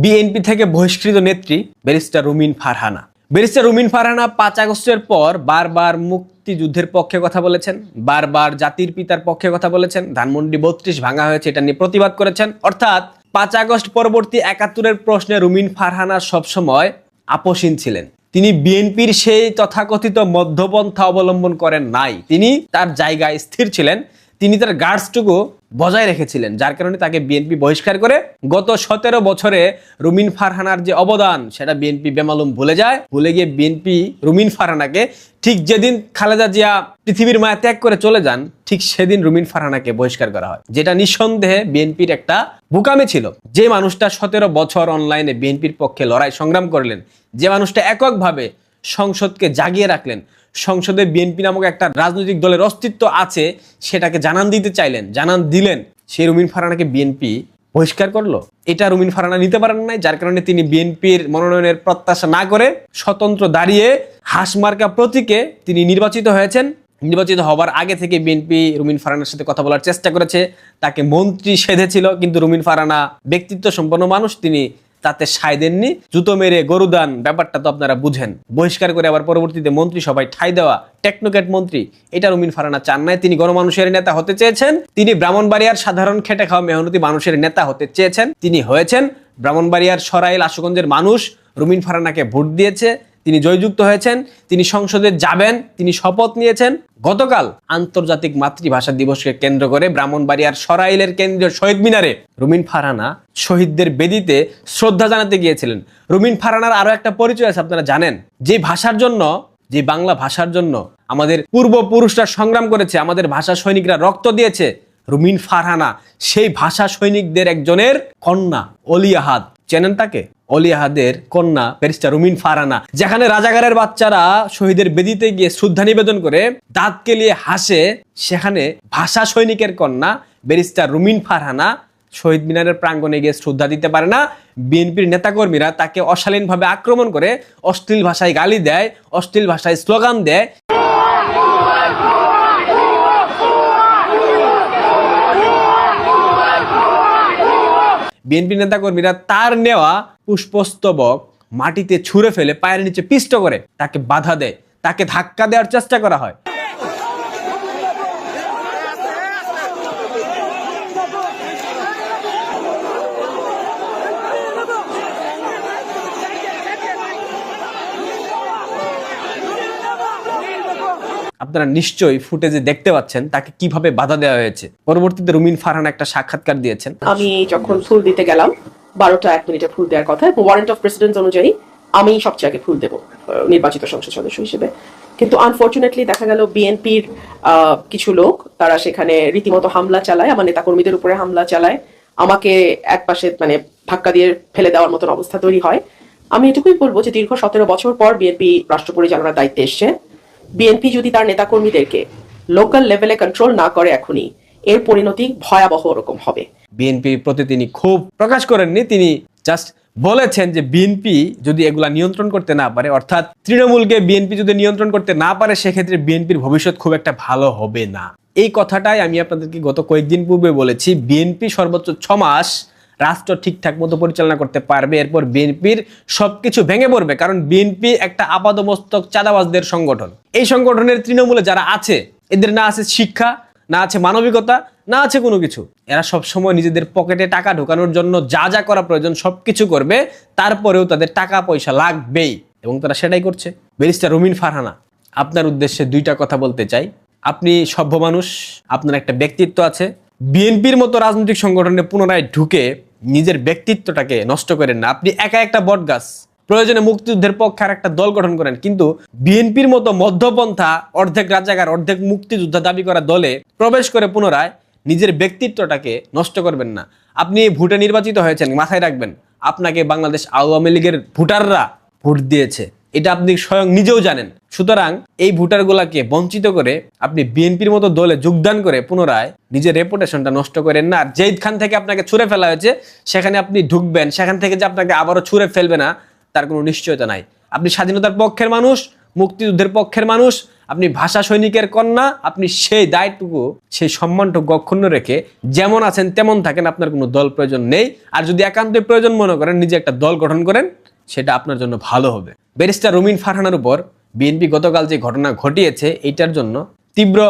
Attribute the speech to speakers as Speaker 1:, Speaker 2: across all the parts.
Speaker 1: BNP থেকে বহিষ্কৃত নেত্রী ব্যারিস্টার রুমিন ফারহানা। ব্যারিস্টার রুমিন ফারহানা 5 আগস্টের পর বারবার মুক্তিযুদ্ধের পক্ষে কথা বলেছেন, বারবার জাতির পিতার পক্ষে কথা বলেছেন, ধানমন্ডি 32 ভাঙা হয়েছে এটা নিয়ে প্রতিবাদ করেছেন। অর্থাৎ 5 আগস্ট পরবর্তী 71-এর প্রশ্নে রুমিন ফারহানা সবসময় আপোষহীন ছিলেন। তিনি বিএনপির সেই তথাকথিত মধ্যপন্থা অবলম্বন করেন নাই, তিনি তার জায়গায় স্থির ছিলেন, তিনি তার গার্ডসটুকু বজায় রেখেছিলেন, যার কারণে তাকে বিএনপি বহিষ্কার করে গত 17 বছরে রুমিন ফারহানার যে অবদান সেটা বিএনপি বেমালুম ভুলে যায়। ভুলে গিয়ে বিএনপি রুমিন ফারহানাকে ঠিক যেদিন খালেদা জিয়া পৃথিবীর মায়া ত্যাগ করে চলে যান ঠিক সেদিন রুমিন ফারহানাকে বহিষ্কার করা হয়, যেটা নিঃসন্দেহে বিএনপির একটা বোকামি ছিল। যে মানুষটা 17 বছর অনলাইনে বিএনপির পক্ষে লড়াই সংগ্রাম করলেন, যে মানুষটা এককভাবে সংসদকে জাগিয়ে রাখলেন, সংসদে বিএনপি নামক একটা রাজনৈতিক দলের অস্তিত্ব আছে সেটাকে জানান দিতে চাইলেন, জানান দিলেন, সেই রুমিন ফারহানাকে বিএনপি বহিষ্কার করলো। এটা রুমিন ফারহানা নিতে পারেন নাই, যার কারণে তিনি বিএনপির মনোনয়নের প্রত্যাশা না করে স্বতন্ত্র দাঁড়িয়ে হাঁসমার্কা প্রতীকে তিনি নির্বাচিত হয়েছেন। নির্বাচিত হবার আগে থেকে বিএনপি রুমিন ফারহানার সাথে কথা বলার চেষ্টা করেছে, তাকে মন্ত্রী সেধেছিল, কিন্তু রুমিন ফারহানা ব্যক্তিত্ব সম্পন্ন মানুষ, তিনি তাতে সায় দেননি। জুতো মেরে গরুদান ব্যাপারটা তো আপনারা বুঝেন। বহিষ্কার করে আবার পরবর্তীতে মন্ত্রী সবাই ঠাই দেওয়া, টেকনোক্র্যাট মন্ত্রী, এটা রুমিন ফারহানা চান নাই। তিনি গণমানুষের নেতা হতে চেয়েছেন, তিনি ব্রাহ্মণবাড়িয়ার সাধারণ খেটে খাওয়া মেহনতি মানুষের নেতা হতে চেয়েছেন, তিনি হয়েছেন। ব্রাহ্মণবাড়িয়ার সরাইল আশুগঞ্জের মানুষ রুমিন ফারহানাকে ভোট দিয়েছে, তিনি জয়যুক্ত হয়েছেন, তিনি সংসদে যাবেন, তিনি শপথ নিয়েছেন। গতকাল আন্তর্জাতিক মাতৃভাষা দিবসকে কেন্দ্র করে ব্রাহ্মণবাড়িয়ার সরাইলের কেন্দ্রীয় শহীদ মিনারে রুমিন ফারহানা শহীদদের বেদিতে শ্রদ্ধা জানাতে গিয়েছিলেন। রুমিন ফারহানার আরো একটা পরিচয় আছে, আপনারা জানেন, যে ভাষার জন্য, যে বাংলা ভাষার জন্য আমাদের পূর্বপুরুষরা সংগ্রাম করেছে, আমাদের ভাষা সৈনিকরা রক্ত দিয়েছে, রুমিন ফারহানা সেই ভাষা সৈনিকদের একজনের কন্যা। অলি আহাদ, চেনেন তাকে? অলি আহাদের কন্যা ব্যারিস্টার রুমিন ফারহানা। যেখানে রাজাকারের বাচ্চারা শহীদের বেদিতে গিয়ে শ্রদ্ধা নিবেদন করে দাঁত কেলিয়ে হাসে, সেখানে ভাষা সৈনিকের কন্যা ব্যারিস্টার রুমিন ফারহানা শহীদ মিনারের প্রাঙ্গণে গিয়ে শ্রদ্ধা দিতে পারে না। বিএনপির নেতাকর্মীরা তাকে অশালীনভাবে আক্রমণ করে, অশ্লীল ভাষায় গালি দেয়, অশ্লীল ভাষায় স্লোগান দেয়। বিএনপি নেতাকর্মীরা তার নেওয়া পুষ্পস্তবক মাটিতে ছুঁড়ে ফেলে পায়ের নিচে পিষ্ট করে তাকে বাধা দেয়, তাকে ধাক্কা দেওয়ার চেষ্টা করা হয়। আপনারা নিশ্চয়ই ফুটেজে দেখতে পাচ্ছেন তাকে কিভাবে বাধা দেওয়া হয়েছে। পরবর্তীতে রুমিন ফারহানা একটা সাক্ষাৎকার দিয়েছেন।
Speaker 2: আমি যখন ফুল দিতে গেলাম 12টা 1 মিনিটে ফুল দেওয়ার কথা, ওয়ারেন্ট অফ প্রেসিডেন্ট অনুযায়ী আমি সবচেয়ে আগে ফুল দেব নির্বাচিত সংসদ সদস্য হিসেবে। কিন্তু আনফরচুনেটলি দেখা গেল বিএনপির কিছু লোক তারা সেখানে রীতিমতো হামলা চালায়, আমার নেতাকর্মীদের উপরে হামলা চালায়, আমাকে একপাশে মানে ধাক্কা দিয়ে ফেলে দেওয়ার মতন অবস্থা তৈরি হয়। আমি এটুকুই বলবো যে দীর্ঘ 17 বছর পর বিএনপি রাষ্ট্র পরিচালনার দায়িত্বে এসছে। বিএনপি যদি তার নেতাকর্মীদেরকে লোকাল লেভেলে কন্ট্রোল না করে এখনই, এর পরিণতি ভয়াবহ রকম হবে।
Speaker 1: বিএনপির প্রতি তিনি খুব প্রকাশ করেননি, তিনি জাস্ট বলেছেন যে বিএনপি যদি এগুলা নিয়ন্ত্রণ করতে না পারে, অর্থাৎ তৃণমূলকে বিএনপি যদি নিয়ন্ত্রণ করতে না পারে, সেক্ষেত্রে বিএনপির ভবিষ্যৎ খুব একটা ভালো হবে না। এই কথাটাই আমি আপনাদেরকে গত কয়েকদিন পূর্বে বলেছি। বিএনপি সর্বোচ্চ 6 মাস রাষ্ট্র ঠিকঠাক মতো পরিচালনা করতে পারবে, এরপর বিএনপির সবকিছু ভেঙে পড়বে। কারণ বিএনপি একটা আপাদমস্তক চাঁদাবাজদের সংগঠন। এই সংগঠনের তৃণমূলে যারা আছে, এদের না আছে শিক্ষা, না আছে মানবিকতা, না আছে কোনো কিছু। এরা সবসময় নিজেদের পকেটে টাকা ঢোকানোর জন্য যা যা করা প্রয়োজন সবকিছু করবে, তারপরেও তাদের টাকা পয়সা লাগবেই, এবং তারা সেটাই করছে। ব্যারিস্টার রুমিন ফারহানা, আপনার উদ্দেশ্যে 2টা কথা বলতে চাই। আপনি সভ্য মানুষ, আপনার একটা ব্যক্তিত্ব আছে। বিএনপির মতো রাজনৈতিক সংগঠনে পুনরায় ঢুকে নিজের ব্যক্তিত্বটাকে নষ্ট করেন না। আপনি একা একটা বটগাছ, প্রয়োজনে মুক্তিযুদ্ধের পক্ষে আর একটা দল গঠন করেন, কিন্তু বিএনপির মতো মধ্যপন্থা, অর্ধেক রাজাকার অর্ধেক মুক্তিযোদ্ধা দাবি করা দলে প্রবেশ করে পুনরায় নিজের ব্যক্তিত্বটাকে নষ্ট করবেন না। আপনি ভোটে নির্বাচিত হয়েছেন, মাথায় রাখবেন আপনাকে বাংলাদেশ আওয়ামী লীগের ভোটাররা ভোট দিয়েছে, এটা আপনি স্বয়ং নিজেও জানেন। সুতরাং এই ভোটারগুলাকে বঞ্চিত করে আপনি বিএনপির মতো দলে যোগদান করে পুনরায় নিজের রেপুটেশনটা নষ্ট করেন না। আর যেখান থেকে আপনাকে ছুঁড়ে ফেলা হয়েছে সেখানে আপনি ঢুকবেন, সেখান থেকে যে আপনাকে আবারও ছুঁড়ে ফেলবে না তার কোনো নিশ্চয়তা নাই। আপনি স্বাধীনতার পক্ষের মানুষ, মুক্তিযুদ্ধের পক্ষের মানুষ, আপনি ভাষা সৈনিকের কন্যা, আপনি সেই দায়টুকু সেই সম্মানটুকু অক্ষুণ্ণ রেখে যেমন আছেন তেমন থাকেন, আপনার কোনো দল প্রয়োজন নেই। আর যদি একান্তই প্রয়োজন মনে করেন নিজে একটা দল গঠন করেন, সেটা আপনার জন্য ভালো হবে। ব্যারিস্টার রুমিন ফারহানার উপর বিএনপি গতকাল যে ঘটনা ঘটিয়েছে এইটার জন্য তীব্র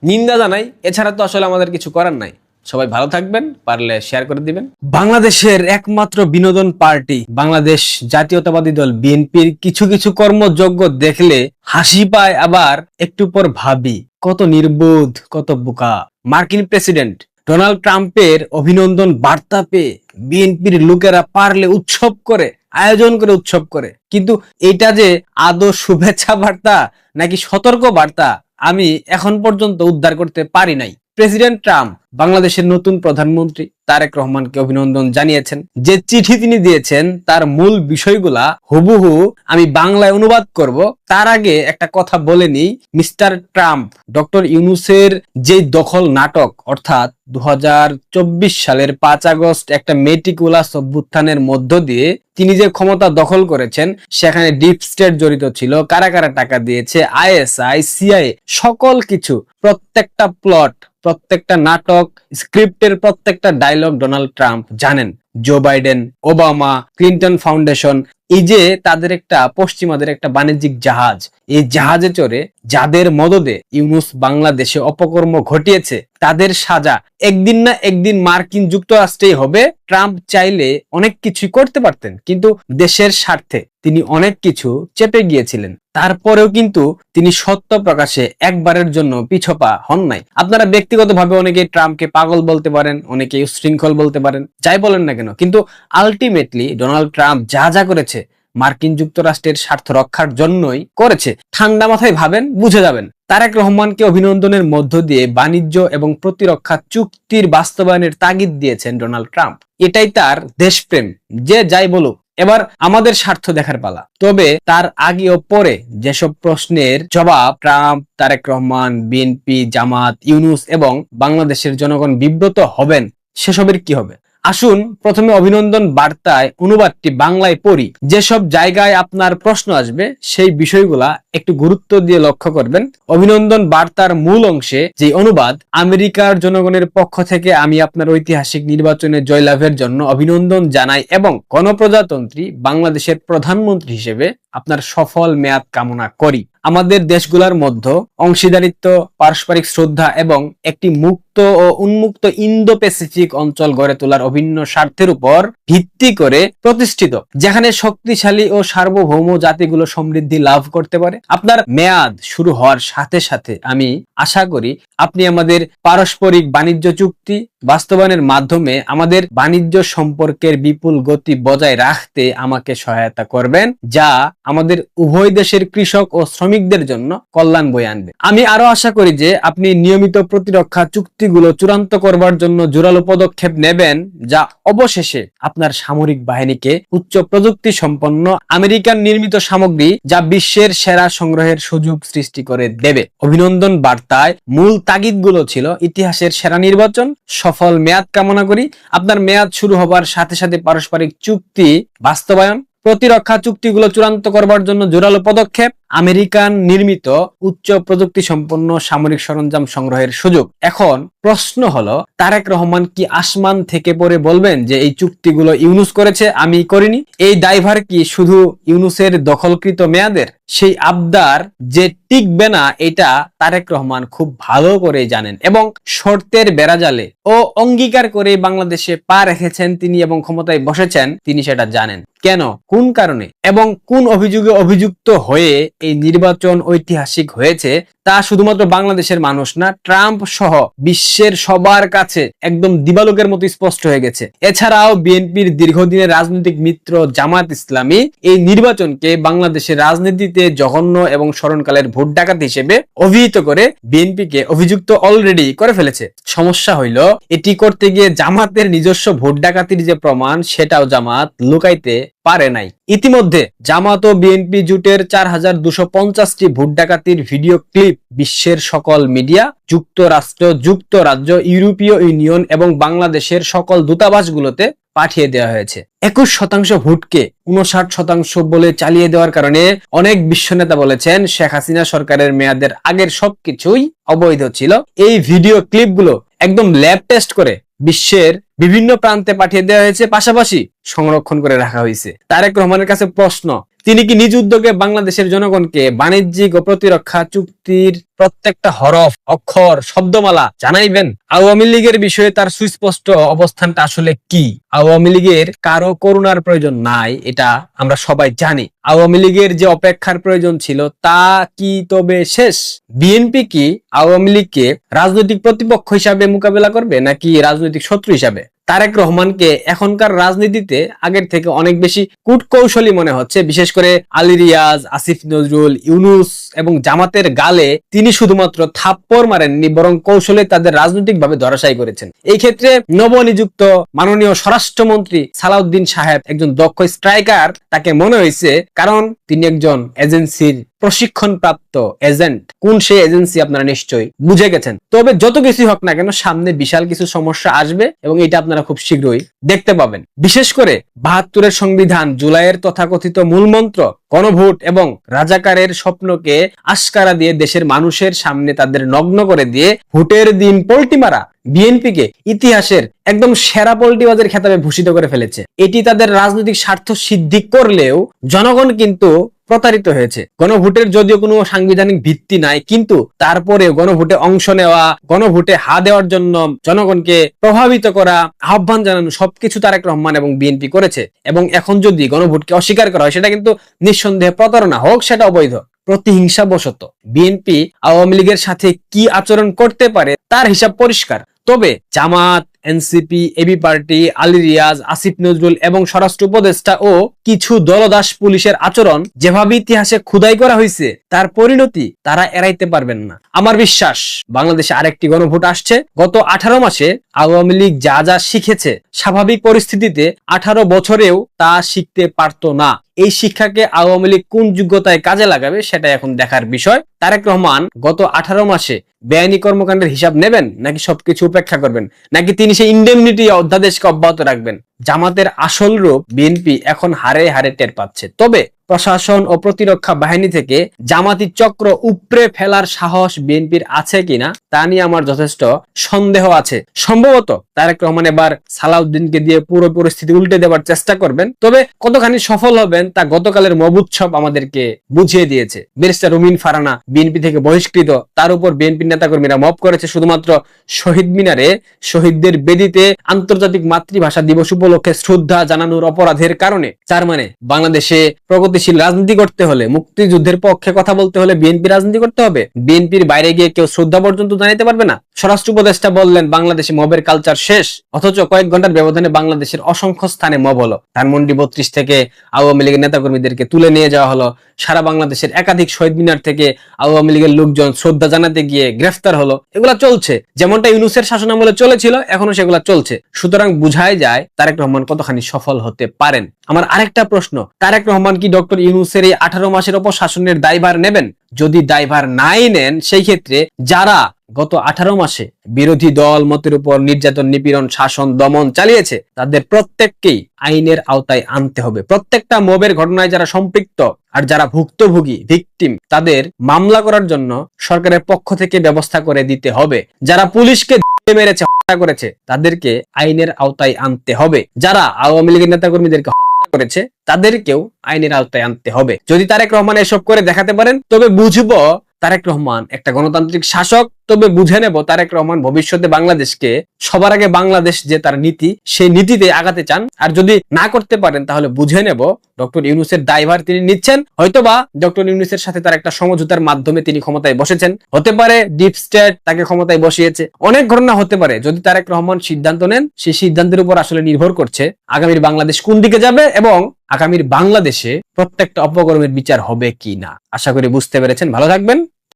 Speaker 1: নিন্দা জানাই। এছাড়া তো আসলে আমাদের কিছু করার নাই। সবাই ভালো থাকবেন, পারলে শেয়ার করে দিবেন। বাংলাদেশের একমাত্র বিনোদন পার্টি বাংলাদেশ জাতীয়তাবাদী দল বিএনপির কিছু কিছু কর্মযজ্ঞ দেখলে হাসি পায়, আবার একটু পর ভাবি কত নির্বোধ, কত বোকা। মার্কিন প্রেসিডেন্ট ডোনাল্ড ট্রাম্পের অভিনন্দন বার্তা পেয়ে বিএনপির লোকেরা পারলে উৎসব করে, আয়োজন করে উৎসব করে, কিন্তু এটা যে আদৌ শুভেচ্ছা বার্তা নাকি সতর্ক বার্তা আমি এখন পর্যন্ত উদ্ধার করতে পারি নাই। প্রেসিডেন্ট ট্রাম্প বাংলাদেশের নতুন প্রধানমন্ত্রী তারেক রহমানকে অভিনন্দন জানিয়েছেন। যে চিঠি তিনি দিয়েছেন তার মূল বিষয়গুলা হুবহু আমি বাংলায় অনুবাদ করব। তার আগে একটা কথা বলে নিই, মিস্টার ট্রাম্প ডক্টর ইউনূসের যে দখল নাটক, অর্থাৎ 2024 সালের 5 আগস্ট একটা মেটিকুলাস অভ্যুত্থানের মধ্য দিয়ে তিনি যে ক্ষমতা দখল করেছেন, সেখানে ডিপ স্টেট জড়িত ছিল, কারা কারা টাকা দিয়েছে, আইএসআই, সিআইএ, সকল কিছু, প্রত্যেকটা প্লট, প্রত্যেকটা নাটক, স্ক্রিপ্টের প্রত্যেকটা ডায়লগ ডোনাল্ড ট্রাম্প জানেন। Joe Biden, Obama, Clinton foundation, এই যে তাদের একটা পশ্চিমাদের একটা বাণিজ্যিক জাহাজ, এই জাহাজে চড়ে যাদের মদদে ইউনূস বাংলাদেশে অপকর্ম ঘটিয়েছে তাদের সাজা একদিন না একদিন মার্কিন যুক্তরাষ্ট্রেই হবে। ট্রাম্প চাইলে অনেক কিছুই করতে পারতেন, কিন্তু দেশের স্বার্থে তিনি অনেক কিছু চেপে গিয়েছিলেন। তারপরেও কিন্তু তিনি সত্য প্রকাশে একবারের জন্য পিছপা হন নাই। আপনারা ব্যক্তিগতভাবে অনেকে ট্রাম্পকে পাগল বলতে পারেন, অনেকে উশৃঙ্খল বলতে পারেন, যাই বলেন না কেন, কিন্তু আলটিমেটলি ডোনাল্ড ট্রাম্প যা যা করেছে মার্কিন যুক্তরাষ্ট্রের স্বার্থ রক্ষার জন্যই করেছে। ঠান্ডা মাথায় ভাবেন, বুঝে যাবেন। তারেক রহমানকে অভিনন্দনের মধ্য দিয়ে বাণিজ্য এবং প্রতিরক্ষা চুক্তির বাস্তবায়নের তাগিদ দিয়েছেন ডোনাল্ড ট্রাম্প। এটাই তার দেশপ্রেম। যে যাই বলুক, এবার আমাদের স্বার্থ দেখার পালা। তবে তার আগে ও পরে যেসব প্রশ্নের জবাব ট্রাম্প, তারেক রহমান, বিএনপি, জামাত, ইউনূস এবং বাংলাদেশের জনগণ বিব্রত হবেন, সেসবের কি হবে? আসুন প্রথমে অভিনন্দন বার্তায় অনুবাদটি বাংলায় পড়ি। যেসব জায়গায় আপনার প্রশ্ন আসবে সেই বিষয়গুলা একটু গুরুত্ব দিয়ে লক্ষ্য করবেন। অভিনন্দন বার্তার মূল অংশে যে অনুবাদ, আমেরিকার জনগণের পক্ষ থেকে আমি আপনার ঐতিহাসিক নির্বাচনে জয়লাভের জন্য অভিনন্দন জানাই এবং গণপ্রজাতন্ত্রী বাংলাদেশের প্রধানমন্ত্রী হিসেবে আপনার সফল মেয়াদ কামনা করি। আমাদের দেশগুলোর মধ্যে অংশীদারিত্ব, পারস্পরিক শ্রদ্ধা এবং একটি মুক্ত ও উন্মুক্ত ইন্দো প্যাসিফিক অঞ্চল গড়ে তোলার অভিন্ন স্বার্থের উপর ভিত্তি করে প্রতিষ্ঠিত, যেখানে শক্তিশালী ও সার্বভৌম জাতিগুলো সমৃদ্ধি লাভ করতে পারে। আপনার মেয়াদ শুরু হওয়ার সাথে সাথে আমি আশা করি আপনি আমাদের পারস্পরিক বাণিজ্য চুক্তি বাস্তবায়নের মাধ্যমে আমাদের বাণিজ্য সম্পর্কের বিপুল গতি বজায় রাখতে আমাকে সহায়তা করবেন, যা আমাদের উভয় দেশের কৃষক ও শ্রমিকদের জন্য কল্যাণ বয়ে আনবে। আমি আরো আশা করি যে আপনি নিয়মিত প্রতিরক্ষা চুক্তিগুলো চূড়ান্ত করবার জন্য জোরালো পদক্ষেপ নেবেন, যা অবশেষে আপনার সামরিক বাহিনীকে উচ্চ প্রযুক্তি সম্পন্ন আমেরিকান নির্মিত সামগ্রী যা বিশ্বের সেরা সংগ্রহের সুযোগ সৃষ্টি করে দেবে। অভিনন্দন বার্তায় মূল তাগিদগুলো ছিল ইতিহাসের সেরা নির্বাচন, সফল মেয়াদ কামনা করি, আপনার মেয়াদ শুরু হবার সাথে সাথে পারস্পরিক চুক্তি বাস্তবায়ন, প্রতিরক্ষা চুক্তিগুলো চূড়ান্ত করবার জন্য জোরালো পদক্ষেপ, আমেরিকান নির্মিত উচ্চ প্রযুক্তি সম্পন্ন সামরিক সরঞ্জাম সংগ্রহের সুযোগ। এখন প্রশ্ন হলো, তারেক রহমান কি আসমান থেকে পড়ে বলবেন যে এই চুক্তিগুলো ইউনূস করেছে, আমি করিনি? এই দায়ভার কি শুধু ইউনূসের দখলকৃত মেয়াদের? সেই আবদার যে টিকবে না এটা তারেক রহমান খুব ভালো করে জানেন এবং শর্তের বেড়াজালে ও অঙ্গীকার করে বাংলাদেশে পা রেখেছেন তিনি এবং ক্ষমতায় বসেছেন তিনি সেটা জানেন। কেন, কোন কারণে এবং কোন অভিযোগে অভিযুক্ত হয়ে এই নির্বাচন ঐতিহাসিক হয়েছে তা শুধুমাত্র বাংলাদেশের মানুষ না, ট্রাম্প সহ বিশ্বের সবার কাছে একদম দিবালোকের মতো স্পষ্ট হয়ে গেছে। এছাড়াও বিএনপির দীর্ঘদিনের রাজনৈতিক মিত্র জামাত ইসলামী এই নির্বাচনকে বাংলাদেশের রাজনীতিতে জঘন্য এবং স্মরণকালের ভোট ডাকাতি হিসেবে অভিহিত করে বিএনপিকে অভিযুক্ত অলরেডি করে ফেলেছে। সমস্যা হইল, এটি করতে গিয়ে জামাতের নিজস্ব ভোট ডাকাতির যে প্রমাণ সেটাও জামাত লুকাইতে পারে নাই। ইতিমধ্যে জামাত ও বিএনপি জোটের 4250টি ভোট ডাকাতির ভিডিও ক্লিপ বিশ্বের সকল মিডিয়া, যুক্তরাষ্ট্র, যুক্তরাজ্য, ইউরোপীয় ইউনিয়ন এবং বাংলাদেশের সকল দূতাবাসগুলোতে পাঠিয়ে দেওয়া হয়েছে। 21% ভোটকে 59% বলে চালিয়ে দেওয়ার কারণে অনেক বিশ্ব নেতা বলেছেন শেখ হাসিনা সরকারের মেয়াদের আগের সবকিছুই অবৈধ ছিল। এই ভিডিও ক্লিপগুলো একদম ল্যাব টেস্ট করে বিশ্বের বিভিন্ন প্রান্তে পাঠিয়ে দেওয়া হয়েছে, পাশাপাশি সংরক্ষণ করে রাখা হয়েছে। তারেক রহমানের কাছে প্রশ্ন, তিনি কি নিজ উদ্যোগে বাংলাদেশের জনগণকে বাণিজ্যিক ও প্রতিরক্ষা চুক্তির প্রত্যেকটা হরফ, অক্ষর, শব্দমালা জানাইবেন? আওয়ামী লীগের বিষয়ে তার সুস্পষ্ট অবস্থানটা আসলে কি? আওয়ামী লীগের কারো করুণার প্রয়োজন নাই, এটা আমরা সবাই জানি। আওয়ামী লীগের যে অপেক্ষার প্রয়োজন ছিল তা কি তবে শেষ? বিএনপি কি আওয়ামী লীগকে রাজনৈতিক প্রতিপক্ষ হিসাবে মোকাবেলা করবে নাকি রাজনৈতিক শত্রু হিসাবে? তারেক রহমানকে এখনকার রাজনীতিতে আগের থেকে অনেক বেশি কূটকৌশলী মনে হচ্ছে, বিশেষ করে আলী রিয়াজ, আসিফ নজরুল, ইউনুস এবং জামাতের গালে তিনি শুধুমাত্র থাপ্পড় মারেননি, বরং কৌশলে তাদের রাজনৈতিকভাবে ধরাশায়ী করেছেন। এই ক্ষেত্রে নবনিযুক্ত মাননীয় স্বরাষ্ট্রমন্ত্রী সালাউদ্দিন সাহেব একজন দক্ষ স্ট্রাইকার তাকে মনে হয়েছে, কারণ তিনি একজন এজেন্সির প্রশিক্ষণপ্রাপ্ত এজেন্ট। কোন সেই এজেন্সি আপনারা নিশ্চয়ই বুঝে গেছেন। তবে যত কিছুই হোক না কেন, সামনে বিশাল কিছু সমস্যা আসবে এবং এটা আপনারা খুব শীঘ্রই দেখতে পাবেন। বিশেষ করে ৭২-এর সংবিধান, জুলাইয়ের তথাকথিত মূলমন্ত্র, গণভোট এবং রাজাকারের স্বপ্নকে আস্কারা দিয়ে দেশের মানুষের সামনে তাদের নগ্ন করে দিয়ে ভোটের দিন পল্টি মারা বিএনপিকে ইতিহাসের একদম সেরা পল্টিবাজের খেতাবে ভূষিত করে ফেলেছে। এটি তাদের রাজনৈতিক স্বার্থ সিদ্ধি করলেও জনগণ কিন্তু প্রতারিত হয়েছে। গণভোটের যদিও কোনো সাংবিধানিক ভিত্তি নাই, কিন্তু তারপরে গণভোটে অংশ নেওয়া, গণভোটে হা দেওয়ার জন্য জনগণকে প্রভাবিত করা, আহ্বান জানানো, সবকিছু তারেক রহমান এবং বিএনপি করেছে। এবং এখন যদি গণভোটকে অস্বীকার করা হয়, সেটা কিন্তু নিঃসন্দেহে প্রতারণা, হোক সেটা অবৈধ। প্রতিহিংসা বশত বিএনপি আওয়ামী লীগের সাথে কি আচরণ করতে পারে তার হিসাব পরিষ্কার। তবে Jamaat, NCP, AB party, Ali Riaz, Asif Nazrul এবং স্বরাষ্ট্র উপদেষ্টা ও কিছু দলদাস পুলিশের আচরণ যেভাবে ইতিহাসে খুদাই করা হয়েছে, তার পরিণতি তারা এড়াইতে পারবেন না। আমার বিশ্বাস বাংলাদেশে আরেকটি গণভোট আসছে। গত 18 মাসে আওয়ামী লীগ যা যা শিখেছে, স্বাভাবিক পরিস্থিতিতে 18 বছরেও তা শিখতে পারতো না। এই শিক্ষাকে আওয়ামী লীগ কোন যোগ্যতায় কাজে লাগাবে সেটা এখন দেখার বিষয়। তারেক রহমান গত 18 মাসে বেআইনি কর্মকাণ্ডের হিসাব নেবেন নাকি সবকিছু উপেক্ষা করবেন, নাকি তিনি সেই ইন্ডেমনিটি অধ্যাদেশকে অব্যাহত রাখবেন? জামাতের আসল রূপ বিএনপি এখন হারে হারে টের পাচ্ছে। তবে প্রশাসন ও প্রতিরক্ষা বাহিনী থেকে জামাতি চক্র উপড়ে ফেলার সাহস বিএনপির আছে কিনা তা নিয়ে আমার যথেষ্ট সন্দেহ আছে। সম্ভবত তারেক রহমান এবার সালাউদ্দিনকে দিয়ে পুরো পরিস্থিতি উল্টে দেওয়ার চেষ্টা করবেন। তবে কতখানি সফল হবেন তা গতকালের মব উৎসব আমাদেরকে বুঝিয়ে দিয়েছে। ব্যারিস্টার রুমিন ফারহানা বিএনপি থেকে বহিষ্কৃত, তার উপর বিএনপি নেতাকর্মীরা মব করেছে শুধুমাত্র শহীদ মিনারে শহীদদের বেদিতে আন্তর্জাতিক মাতৃভাষা দিবস উপলক্ষে শ্রদ্ধা জানানোর অপরাধের কারণে। তার মানে বাংলাদেশে প্রগতিশীল রাজনীতি করতে হলে, মুক্তিযুদ্ধের পক্ষে কথা বলতে হলে বিএনপি রাজনীতি করতে হবে। বিএনপির বাইরে গিয়ে কেউ শ্রদ্ধা পর্যন্ত জানাতে পারবে না। স্বরাষ্ট্র উপদেষ্টা বললেন বাংলাদেশে মবের কালচার শেষ, অথচ কয়েক ঘন্টার ব্যবধানে বাংলাদেশের অসংখ্য স্থানে মব হলো। ধানমন্ডি 32 থেকে আওয়ামী লীগের নেতাকর্মীদেরকে তুলে নিয়ে যাওয়া হলো। সারা বাংলাদেশের একাধিক শহীদ মিনার থেকে আওয়ামী লীগের লোকজন শ্রদ্ধা জানাতে গিয়ে গ্রেফতার হলো। এগুলা চলছে, যেমনটা ইউনূসের শাসনামলে চলেছিল, এখনো সেগুলা চলছে। সুতরাং বুঝাই যায় তারেক রহমান কতখানি সফল হতে পারেন। আমার আরেকটা প্রশ্ন, তারেক রহমান কি ডক্টর ইউনূসের এই 18 মাসের অপশাসনের দায়ভার নেবেন? যদি দায়ভার নাই নেন, সেই ক্ষেত্রে যারা গত 18 মাসে বিরোধী দল মতের উপর নির্যাতন, নিপীড়ন, শাসন, দমন চালিয়েছে, তাদের প্রত্যেককেই আইনের আওতায় আনতে হবে। প্রত্যেকটা মবের ঘটনায় যারা সম্পৃক্ত আর যারা ভুক্তভোগী, ভিকটিম, তাদের মামলা করার জন্য সরকারের পক্ষ থেকে ব্যবস্থা করে দিতে হবে। যারা পুলিশকে মেরেছে, হত্যা করেছে, তাদেরকে আইনের আওতায় আনতে হবে। যারা আওয়ামী লীগের নেতাকর্মীদেরকে হত্যা করেছে, তাদেরকেও আইনের আওতায় আনতে হবে। যদি তারেক রহমান এসব করে দেখাতে পারেন, তবে বুঝবো তারেক রহমান একটা গণতান্ত্রিক শাসক। তবে বুঝে নেব তারেক রহমান ভবিষ্যতে বাংলাদেশকে, সবার আগে বাংলাদেশ যে তার নীতি, সেই নীতিতে আগাতে চান। আর যদি না করতে পারেন, তাহলে বুঝে নেব ডক্টর ইউনূসের দায়ভার তিনি নিচ্ছেন। হয়তোবা ডক্টর ইউনূসের সাথে তার একটা সমঝোতার মাধ্যমে তিনি ক্ষমতায় বসেছেন, হতে পারে ডিপ স্টেট তাকে ক্ষমতায় বসিয়েছে, অনেক ঘটনা হতে পারে। যদি তারেক রহমান সিদ্ধান্ত নেন, সেই সিদ্ধান্তের উপর আসলে নির্ভর করছে আগামীর বাংলাদেশ কোন দিকে যাবে এবং আগামীর বাংলাদেশে প্রত্যেকটা অপকর্মের বিচার হবে কি না। আশা করি বুঝতে পেরেছেন। ভালো থাকবেন।